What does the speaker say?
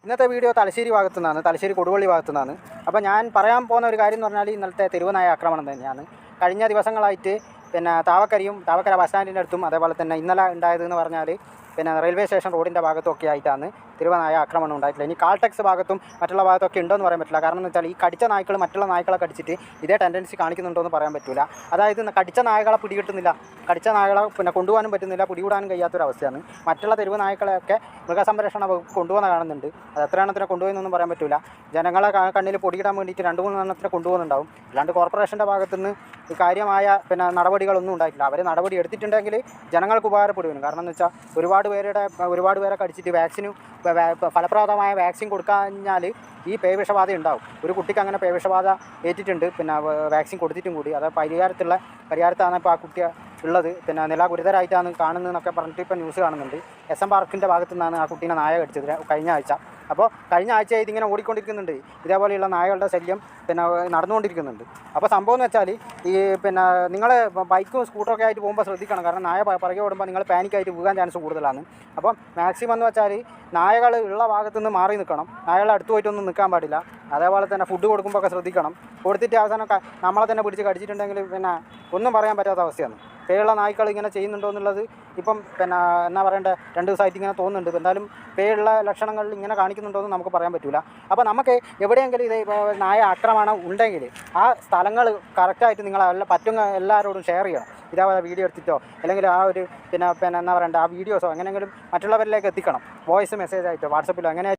ഇന്നത്തെ വീഡിയോ തലശ്ശേരി ഭാഗത്തു നിന്നാണ്, തലശ്ശേരി കൊടുവള്ളി ഭാഗത്തു നിന്നാണ്. അപ്പോൾ ഞാൻ പറയാൻ പോകുന്ന ഒരു കാര്യം എന്ന് പറഞ്ഞാൽ ഇന്നലത്തെ തെരുവുനായ ആക്രമണം തന്നെയാണ്. കഴിഞ്ഞ ദിവസങ്ങളായിട്ട് താവക്കര ബസ് സ്റ്റാൻഡിൻ്റെ അടുത്തും അതേപോലെ തന്നെ ഇന്നലെ ഉണ്ടായതെന്ന് പറഞ്ഞാൽ റെയിൽവേ സ്റ്റേഷൻ റോഡിൻ്റെ ഭാഗത്തൊക്കെ ആയിട്ടാണ് തെരുവുനായ ആക്രമണം ഉണ്ടായിട്ടില്ല. ഇനി കാൾടെക്സ് ഭാഗത്തും മറ്റുള്ള ഭാഗത്തൊക്കെ ഉണ്ടോ എന്ന് പറയാൻ പറ്റില്ല. കാരണം എന്ന് വെച്ചാൽ ഈ കടിച്ച നായ്ക്കൾ മറ്റുള്ള നായ്ക്കളെ കടിച്ചിട്ട് ഇതേ ടെൻഡൻസി കാണിക്കുന്നുണ്ടോ എന്ന് പറയാൻ പറ്റില്ല. അതായത് കടിച്ച നായകളെ പിടികിട്ടുന്നില്ല, കടിച്ച നായകളെ കൊണ്ടുപോകാനും പറ്റുന്നില്ല, പിടികൂടാനും കഴിയാത്തൊരവസ്ഥയാണ്. മറ്റുള്ള തെരുവ് നായ്ക്കളെയൊക്കെ മൃഗസംരക്ഷണ വകുപ്പ് കൊണ്ടുപോകുന്ന കാണുന്നുണ്ട്. അത് എത്ര എണ്ണത്തിനെ കൊണ്ടുപോയെന്നൊന്നും പറയാൻ പറ്റില്ല. ജനങ്ങളെ കണ്ണിൽ പൊടിയിടാൻ വേണ്ടിയിട്ട് 2-3 എണ്ണത്തിനെ കൊണ്ടുപോകുന്നുണ്ടാവും. അല്ലാണ്ട് കോർപ്പറേഷൻ്റെ ഭാഗത്തുനിന്ന് ഈ കാര്യമായ നടപടികളൊന്നും ഉണ്ടായിട്ടില്ല. അവർ നടപടി എടുത്തിട്ടുണ്ടെങ്കിൽ ജനങ്ങൾക്ക് ഉപകാരപ്പെടും. കാരണം എന്ന് വെച്ചാൽ ഒരുപാട് പേരെ കടിച്ചിട്ട് ഫലപ്രദമായ വാക്സിൻ കൊടുക്കാഞ്ഞാൽ ഈ പേവിഷബാധ ഉണ്ടാവും. ഒരു കുട്ടിക്ക് അങ്ങനെ പേവിഷബാധ ഏറ്റിട്ടുണ്ട്, വാക്സിൻ കൊടുത്തിട്ടും കൂടി. അത് പരിഹാരത്താണ് ഇപ്പോൾ ആ കുട്ടി ഉള്ളത്. നില ഗുരുതരായിട്ടാണ് കാണുന്നതെന്നൊക്കെ പറഞ്ഞിട്ട് ഇപ്പോൾ ന്യൂസ് കാണുന്നുണ്ട്. SM പാർക്കിൻ്റെ ഭാഗത്തു നിന്നാണ് ആ കുട്ടീനെ നായ കടിച്ചത് കഴിഞ്ഞ ആഴ്ച. അപ്പോൾ കഴിഞ്ഞ ആഴ്ച ഇതിങ്ങനെ ഓടിക്കൊണ്ടിരിക്കുന്നുണ്ട്. ഇതേപോലെയുള്ള നായകളുടെ ശല്യം നടന്നുകൊണ്ടിരിക്കുന്നുണ്ട്. അപ്പോൾ സംഭവം എന്ന് വെച്ചാൽ ഈ നിങ്ങൾ ബൈക്കും സ്കൂട്ടറൊക്കെ ആയിട്ട് പോകുമ്പോൾ ശ്രദ്ധിക്കണം. കാരണം നായ പുറകെ ഓടുമ്പോൾ നിങ്ങൾ പാനിക്കായിട്ട് വീഴാൻ ചാൻസ് കൂടുതലാണ്. അപ്പം മാക്സിമം എന്ന് വെച്ചാൽ നായകൾ ഉള്ള ഭാഗത്തു നിന്ന് മാറി നിൽക്കണം. നായകളെ അടുത്ത് പോയിട്ടൊന്നും നിൽക്കാൻ പാടില്ല. അതേപോലെ തന്നെ ഫുഡ് കൊടുക്കുമ്പോൾ ഒക്കെ ശ്രദ്ധിക്കണം. കൊടുത്തിട്ട് അവസാനം നമ്മളെ തന്നെ പിടിച്ച് കടിച്ചിട്ടുണ്ടെങ്കിൽ ഒന്നും പറയാൻ പറ്റാത്ത അവസ്ഥയാണ്. പേയുള്ള നായ്ക്കൾ ഇങ്ങനെ ചെയ്യുന്നുണ്ടോ എന്നുള്ളത് ഇപ്പം എന്നാ പറയണ്ടേ, 2 ദിവസമായിട്ട് ഇങ്ങനെ തോന്നുന്നുണ്ട്. എന്തായാലും പേയുള്ള ലക്ഷണങ്ങളിൽ ഇങ്ങനെ കാണിക്കുന്നുണ്ടോ എന്ന് നമുക്ക് പറയാൻ പറ്റില്ല. അപ്പോൾ നമുക്ക് എവിടെയെങ്കിലും ഇത് നായ ആക്രമണം ഉണ്ടെങ്കിൽ ആ സ്ഥലങ്ങൾ കറക്റ്റായിട്ട് നിങ്ങൾ എല്ലാവരോടും ഷെയർ ചെയ്യണം. ഇതേപോലെ വീഡിയോ എടുത്തിട്ടോ അല്ലെങ്കിൽ ആ ഒരു എന്നാ പറയണ്ടേ ആ വീഡിയോസോ എങ്ങനെയെങ്കിലും മറ്റുള്ളവരിലേക്ക് എത്തിക്കണം. വോയിസ് മെസ്സേജ് ആയിട്ടോ വാട്സപ്പിലോ എങ്ങനെ